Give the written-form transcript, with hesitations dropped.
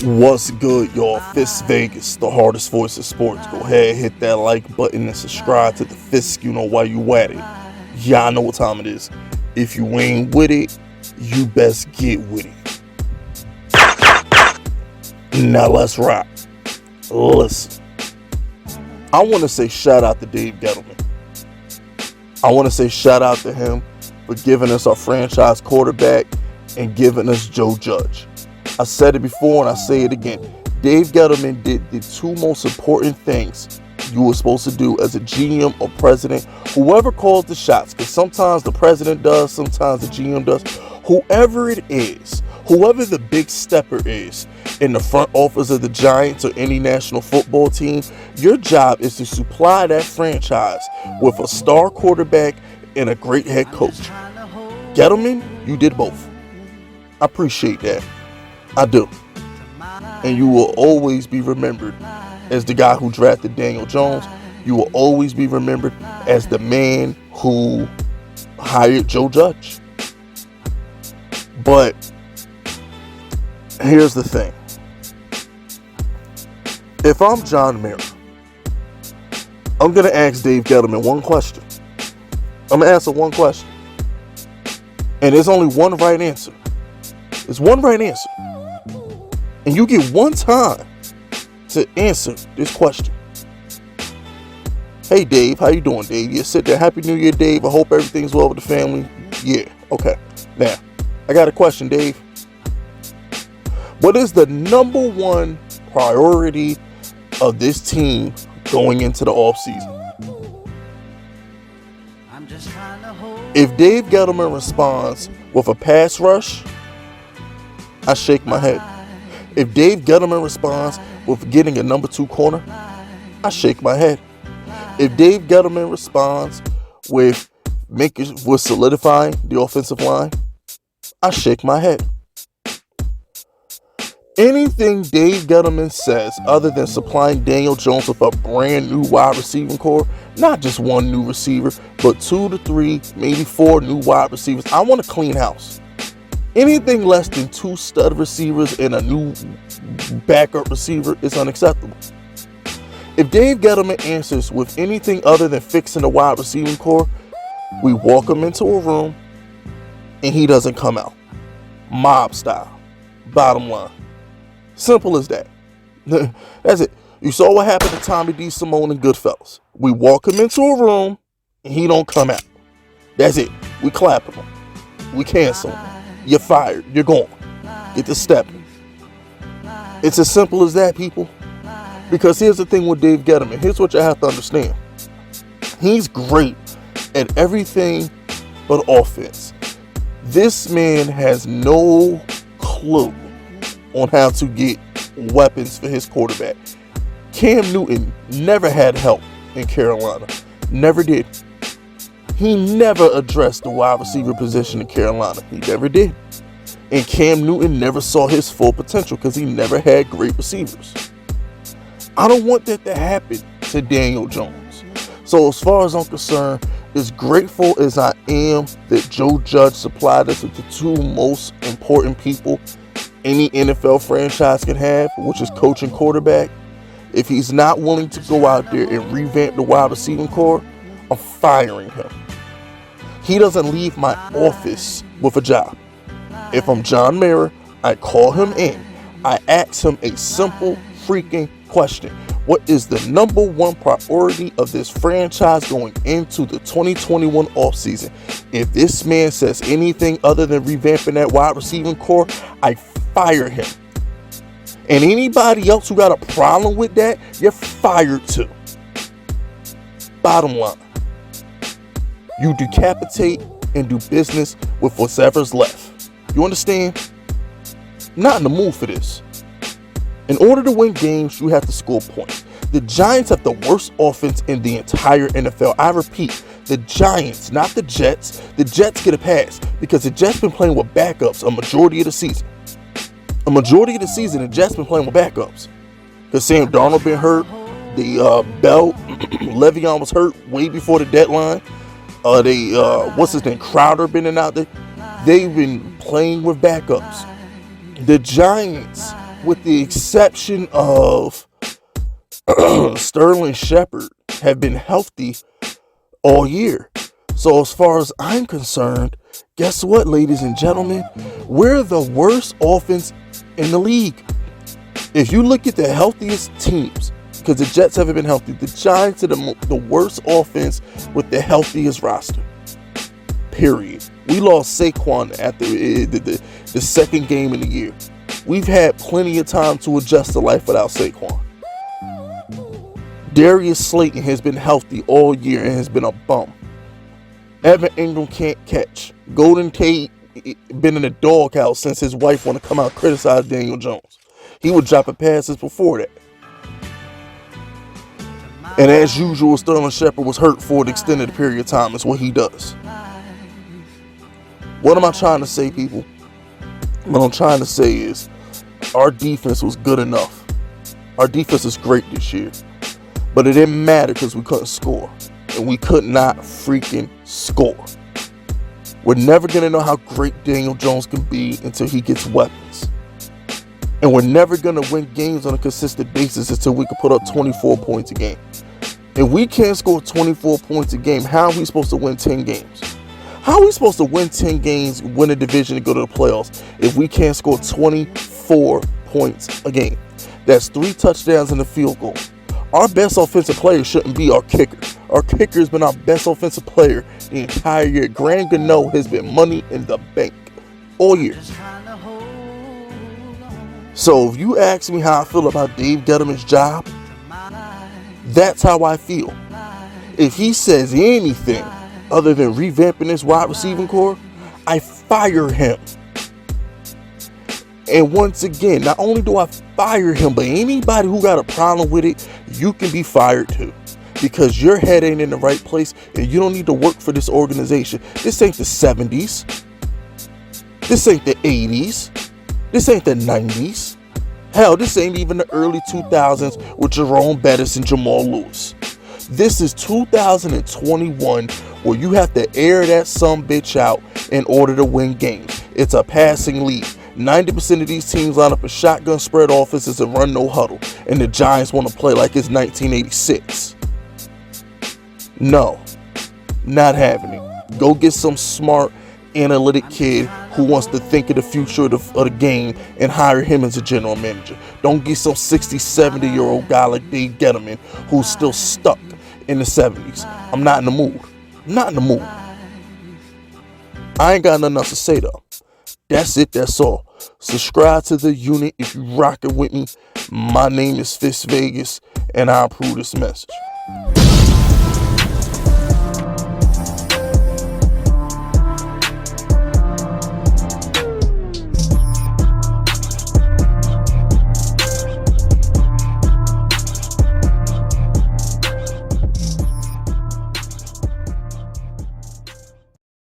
What's good, y'all? FISK Vegas, the hardest voice of sports. Go ahead, hit that like button and subscribe to the FISK. You know why you at it. Y'all know what time it is. If you ain't with it, you best get with it. Now let's rock. Listen, I want to say shout out to Dave Gettleman. I want to say shout out to him for giving us our franchise quarterback and giving us Joe Judge. I said it before and I say it again. Dave Gettleman did the two most important things you were supposed to do as a GM or president, whoever calls the shots, because sometimes the president does, sometimes the GM does. Whoever it is, whoever the big stepper is in the front office of the Giants or any national football team, your job is to supply that franchise with a star quarterback and a great head coach. Gettleman, you did both. I appreciate that. I do. And you will always be remembered as the guy who drafted Daniel Jones. You will always be remembered as the man who hired Joe Judge. But here's the thing. If I'm John Mara, I'm going to ask Dave Gettleman one question. I'm going to answer one question. And there's only one right answer. There's one right answer. And you get one time to answer this question. Hey Dave, how you doing, Dave? You sit there. Happy New Year, Dave. I hope everything's well with the family. Yeah, okay. Now, I got a question, Dave. What is the number one priority of this team going into the offseason? If Dave Gettleman responds with a pass rush, I shake my head. If Dave Gettleman responds with getting a number 2 corner, I shake my head. If Dave Gettleman responds with solidifying the offensive line, I shake my head. Anything Dave Gettleman says other than supplying Daniel Jones with a brand new wide receiving core, not just one new receiver, but 2 to 3, maybe 4 new wide receivers. I want a clean house. Anything less than 2 stud receivers and a new backup receiver is unacceptable. If Dave Gettleman answers with anything other than fixing the wide receiving core, we walk him into a room and he doesn't come out. Mob style. Bottom line. Simple as that. That's it. You saw what happened to Tommy D. Simone and Goodfellas. We walk him into a room and he don't come out. That's it. We clap him. We cancel him. You're fired. You're gone. Get to stepping. It's as simple as that, people. Because here's the thing with Dave Gettleman. Here's what you have to understand. He's great at everything but offense. This man has no clue on how to get weapons for his quarterback. Cam Newton never had help in Carolina. Never did. He never addressed the wide receiver position in Carolina. He never did. And Cam Newton never saw his full potential because he never had great receivers. I don't want that to happen to Daniel Jones. So as far as I'm concerned, as grateful as I am that Joe Judge supplied us with the 2 most important people any NFL franchise can have, which is coach and quarterback, if he's not willing to go out there and revamp the wide receiving core, I'm firing him. He doesn't leave my office with a job. If I'm John Mara, I call him in. I ask him a simple freaking question. What is the number one priority of this franchise going into the 2021 offseason? If this man says anything other than revamping that wide receiving core, I fire him. And anybody else who got a problem with that, you're fired too. Bottom line. You decapitate and do business with whatever's left. You understand? Not in the mood for this. In order to win games, you have to score points. The Giants have the worst offense in the entire NFL. I repeat, the Giants, not the Jets. The Jets get a pass because the Jets been playing with backups a majority of the season. A majority of the season, the Jets been playing with backups. Because Sam Darnold been hurt. The Bell, Le'Veon was hurt way before the deadline. What's his name? Crowder been in out there. They've been playing with backups. The Giants with the exception of Sterling Shepard, have been healthy all year. So as far as I'm concerned, guess what, ladies and gentlemen? We're the worst offense in the league. If you look at the healthiest teams, because the Jets haven't been healthy, the Giants are the worst offense with the healthiest roster. Period. We lost Saquon at the second game in the year. We've had plenty of time to adjust to life without Saquon. Darius Slayton has been healthy all year and has been a bum. Evan Ingram can't catch. Golden Tate been in the doghouse since his wife want to come out and criticize Daniel Jones. He was dropping passes before that. And as usual, Sterling Shepard was hurt for an extended period of time. Is what he does. What am I trying to say, people? What I'm trying to say is our defense was good enough. Our defense is great this year. But it didn't matter because we couldn't score. And we could not freaking score. We're never going to know how great Daniel Jones can be until he gets weapons. And we're never going to win games on a consistent basis until we can put up 24 points a game. If we can't score 24 points a game, how are we supposed to win 10 games? How are we supposed to win 10 games, win a division, and go to the playoffs if we can't score 24 points a game? That's 3 touchdowns and a field goal. Our best offensive player shouldn't be our kicker. Our kicker has been our best offensive player the entire year. Grant Gano has been money in the bank all year. So if you ask me how I feel about Dave Gettleman's job, that's how I feel. If he says anything other than revamping this wide receiving core, I fire him. And once again, not only do I fire him, but anybody who got a problem with it, you can be fired too. Because your head ain't in the right place and you don't need to work for this organization. This ain't the 70s. This ain't the 80s. This ain't the 90s. Hell, this ain't even the early 2000s with Jerome Bettis and Jamal Lewis. This is 2021 where you have to air that sumbitch out in order to win games. It's a passing league. 90% of these teams line up a shotgun spread offenses and run no huddle. And the Giants want to play like it's 1986. No, not happening. Go get some smart, analytic kid who wants to think of the future of the game and hire him as a general manager. Don't get some 60, 70-year-old guy like Dave Gettleman who's still stuck in the 70s. I'm not in the mood. I'm not in the mood. I ain't got nothing else to say though. That's it. That's all. Subscribe to the unit if you rocking with me. My name is FISK Vegas and I approve this message.